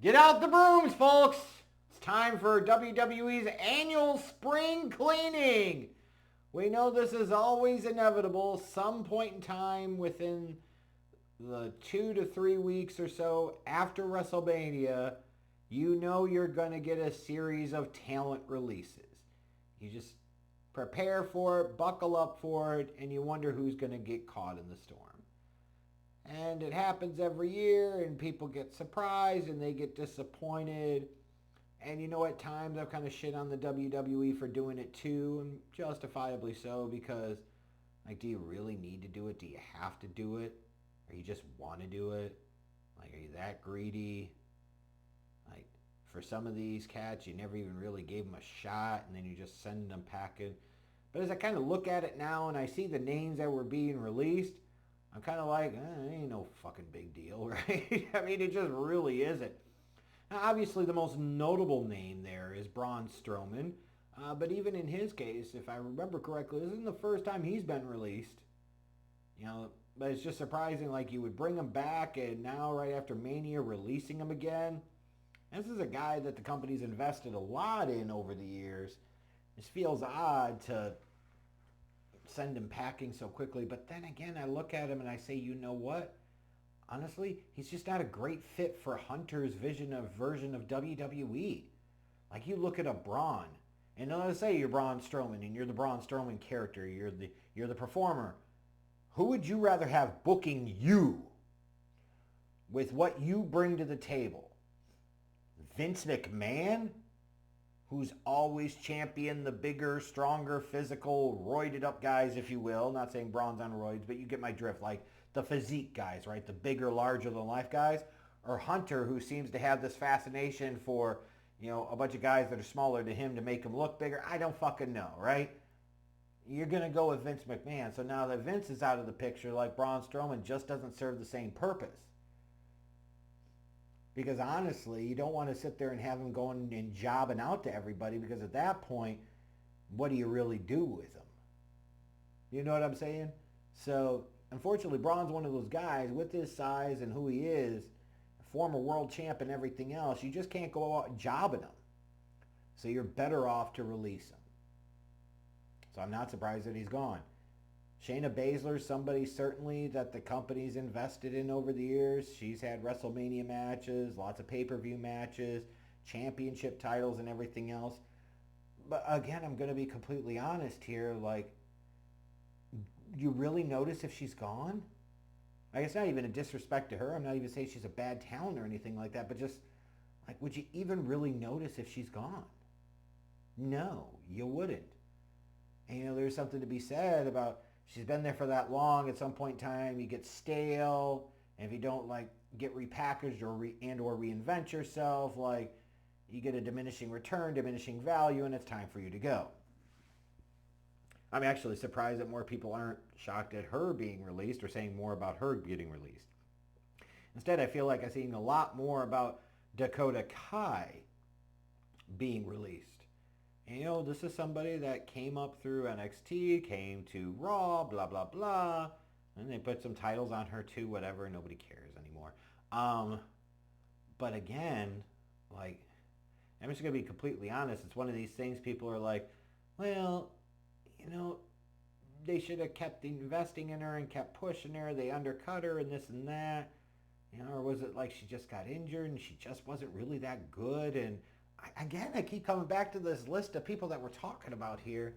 Get out the brooms, folks! It's time for WWE's annual spring cleaning. We know this is always inevitable. Some point in time within the 2 to 3 weeks or so after WrestleMania, you know you're going to get a series of talent releases. You just prepare for it, buckle up for it, and you wonder who's going to get caught in the storm. And it happens every year, and people get surprised, and they get disappointed. And you know, at times I've kind of shit on the WWE for doing it too, and justifiably so, because, like, do you really need to do it? Do you have to do it? Or you just want to do it? Like, are you that greedy? Like, for some of these cats, you never even really gave them a shot, and then you just send them packing. But as I kind of look at it now, and I see the names that were being released, I'm kind of like, it ain't no fucking big deal, right? I mean, it just really isn't. Now, obviously, the most notable name there is Braun Strowman. But even in his case, if I remember correctly, this isn't the first time he's been released. You know, but it's just surprising, like, you would bring him back, and now right after Mania, releasing him again. This is a guy that the company's invested a lot in over the years. It feels odd to send him packing so quickly. But then again, I look at him and I say, you know what? Honestly, he's just not a great fit for Hunter's version of WWE. Like, you look at a Braun, and let's say you're Braun Strowman, and you're the Braun Strowman character, you're the performer. Who would you rather have booking you with what you bring to the table? Vince McMahon, who's always championed the bigger, stronger, physical, roided up guys, if you will. Not saying Braun's on roids, but you get my drift. Like the physique guys, right? The bigger, larger than life guys. Or Hunter, who seems to have this fascination for, you know, a bunch of guys that are smaller than him to make him look bigger. I don't fucking know, right? You're going to go with Vince McMahon. So now that Vince is out of the picture, like, Braun Strowman just doesn't serve the same purpose. Because honestly, you don't want to sit there and have him going and jobbing out to everybody, because at that point, what do you really do with him? You know what I'm saying? So, unfortunately, Braun's one of those guys with his size and who he is, former world champ and everything else, you just can't go out jobbing him. So you're better off to release him. So I'm not surprised that he's gone. Shayna Baszler, somebody certainly that the company's invested in over the years. She's had WrestleMania matches, lots of pay-per-view matches, championship titles and everything else. But again, I'm going to be completely honest here. Like, you really notice if she's gone? Like, it's not even a disrespect to her. I'm not even saying she's a bad talent or anything like that. But just, like, would you even really notice if she's gone? No, you wouldn't. And, you know, there's something to be said about, she's been there for that long. At some point in time, you get stale. And if you don't, like, get repackaged or reinvent yourself, like, you get a diminishing return, diminishing value, and it's time for you to go. I'm actually surprised that more people aren't shocked at her being released or saying more about her getting released. Instead, I feel like I've seen a lot more about Dakota Kai being released. And, you know, this is somebody that came up through NXT, came to Raw, blah, blah, blah. And they put some titles on her too, whatever. Nobody cares anymore. But again, like, I'm just going to be completely honest. It's one of these things people are like, well, you know, they should have kept investing in her and kept pushing her. They undercut her and this and that. You know, or was it like she just got injured and she just wasn't really that good? And I keep coming back to this list of people that we're talking about here.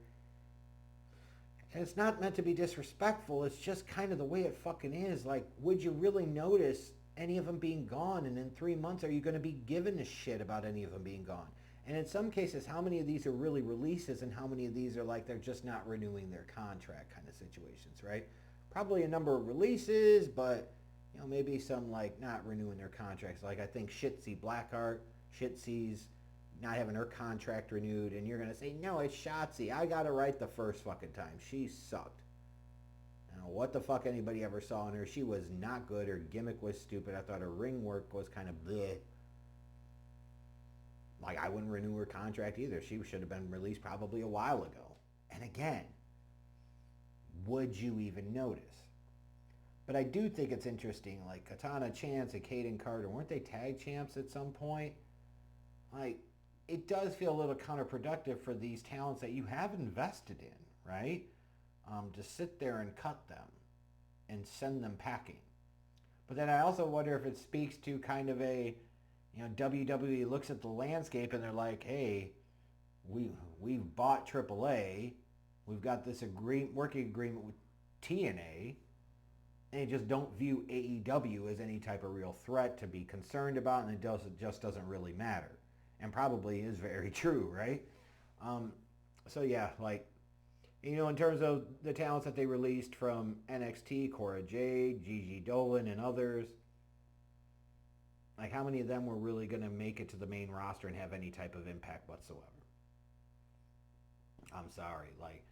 And it's not meant to be disrespectful. It's just kind of the way it fucking is. Like, would you really notice any of them being gone? And in 3 months, are you going to be giving a shit about any of them being gone? And in some cases, how many of these are really releases and how many of these are like they're just not renewing their contract kind of situations, right? Probably a number of releases, but, you know, maybe some like not renewing their contracts. Like, I think Shitzy Blackheart, Shitzy's not having her contract renewed, and you're going to say, no, it's Shotzi. I got it right the first fucking time. She sucked. I don't know what the fuck anybody ever saw in her. She was not good. Her gimmick was stupid. I thought her ring work was kind of bleh. Like, I wouldn't renew her contract either. She should have been released probably a while ago. And again, would you even notice? But I do think it's interesting, like Katana Chance and Kaden Carter, weren't they tag champs at some point? Like, it does feel a little counterproductive for these talents that you have invested in, right? To sit there and cut them and send them packing. But then I also wonder if it speaks to kind of a, WWE looks at the landscape and they're like, hey, we've bought AAA, we've got this working agreement with TNA, and they just don't view AEW as any type of real threat to be concerned about, and it just doesn't really matter. And probably is very true, right? So yeah, like, in terms of the talents that they released from NXT, Cora Jade, Gigi Dolan, and others, like how many of them were really going to make it to the main roster and have any type of impact whatsoever? I'm sorry. Like,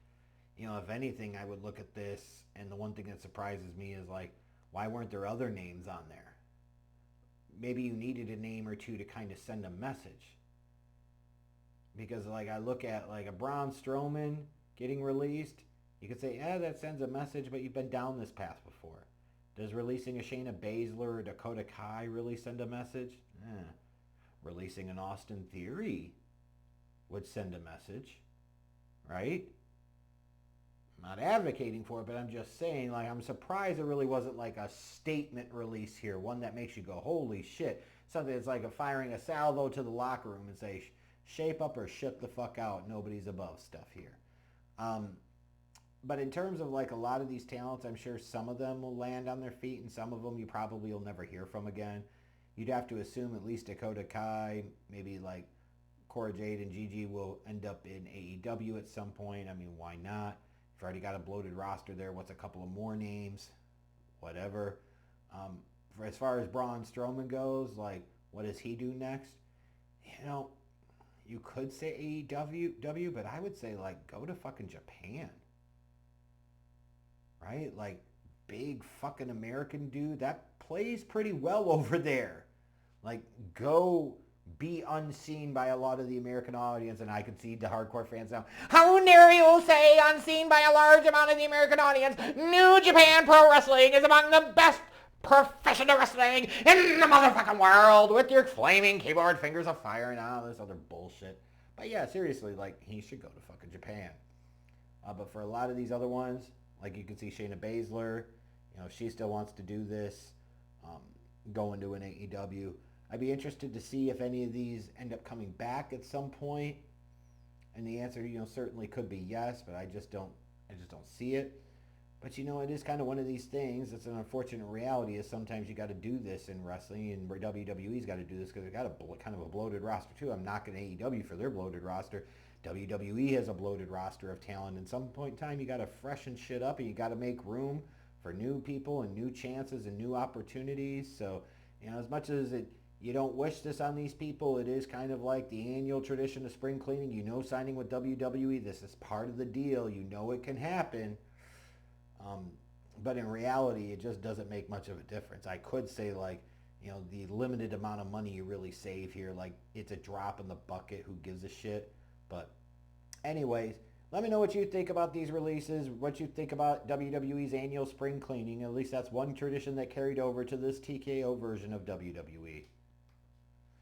if anything, I would look at this, and the one thing that surprises me is, like, why weren't there other names on there? Maybe you needed a name or two to kind of send a message. Because, like, I look at, like, a Braun Strowman getting released, you could say, that sends a message, but you've been down this path before. Does releasing a Shayna Baszler or Dakota Kai really send a message? Releasing an Austin Theory would send a message, right? I'm not advocating for it, but I'm just saying, like, I'm surprised it really wasn't like a statement release here, one that makes you go, holy shit. Something that's like firing a salvo to the locker room and say, shape up or shut the fuck out. Nobody's above stuff here. But in terms of like a lot of these talents, I'm sure some of them will land on their feet and some of them you probably will never hear from again. You'd have to assume at least Dakota Kai, maybe like Cora Jade and Gigi will end up in AEW at some point. I mean, why not? If you've already got a bloated roster there, what's a couple of more names? Whatever. As far as Braun Strowman goes, like, what does he do next? You could say AEW, but I would say, like, go to fucking Japan. Right? Like, big fucking American dude. That plays pretty well over there. Like, go be unseen by a lot of the American audience, and I concede to hardcore fans now. How dare you say unseen by a large amount of the American audience? New Japan Pro Wrestling is among the best professional wrestling in the motherfucking world with your flaming keyboard fingers of fire and all this other bullshit. But yeah, seriously, like, he should go to fucking Japan. But for a lot of these other ones, like you can see Shayna Baszler, if she still wants to do this, go into an AEW. I'd be interested to see if any of these end up coming back at some point. And the answer, certainly could be yes, but I just don't see it. But it is kind of one of these things. It's an unfortunate reality is sometimes you got to do this in wrestling, and WWE's got to do this because they've got kind of a bloated roster too. I'm knocking AEW for their bloated roster. WWE has a bloated roster of talent. And some point in time, you got to freshen shit up, and you got to make room for new people and new chances and new opportunities. So, as much as you don't wish this on these people, it is kind of like the annual tradition of spring cleaning. Signing with WWE, this is part of the deal. It can happen. But in reality, it just doesn't make much of a difference. I could say, like, the limited amount of money you really save here, like, it's a drop in the bucket. Who gives a shit? But anyways, let me know what you think about these releases, what you think about WWE's annual spring cleaning. At least that's one tradition that carried over to this TKO version of WWE.